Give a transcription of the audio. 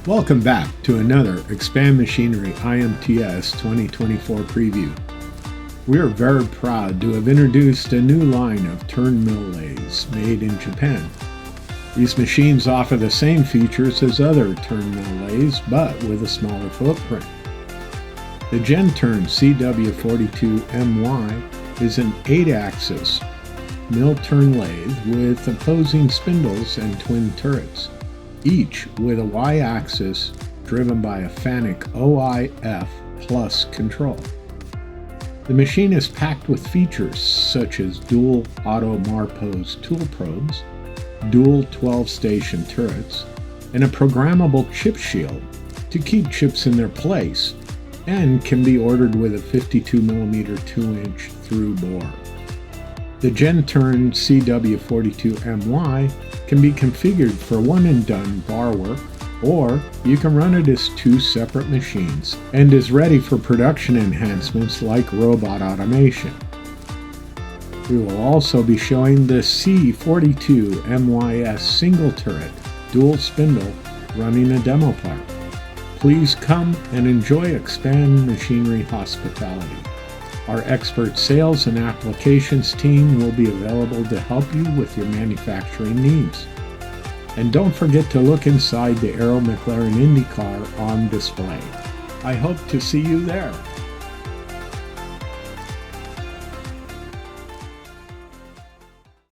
Welcome back to another Expand Machinery IMTS 2024 preview. We are very proud to have introduced a new line of turn mill lathes made in Japan. These machines offer the same features as other turn mill lathes, but with a smaller footprint. The GENTURN CW42MY is an 8-axis mill turn lathe with opposing spindles and twin turrets, each with a Y-axis driven by a FANUC OIF plus control. The machine is packed with features such as dual auto Marpose tool probes, dual 12-station turrets, and a programmable chip shield to keep chips in their place, and can be ordered with a 52mm 2-inch through bore. The GENTURN CW42MY can be configured for one-and-done bar work, or you can run it as two separate machines and is ready for production enhancements like robot automation. We will also be showing the C42MYS single turret dual spindle running a demo part. Please come and enjoy Expand Machinery hospitality. Our expert sales and applications team will be available to help you with your manufacturing needs. And don't forget to look inside the Aero McLaren Indy car on display. I hope to see you there.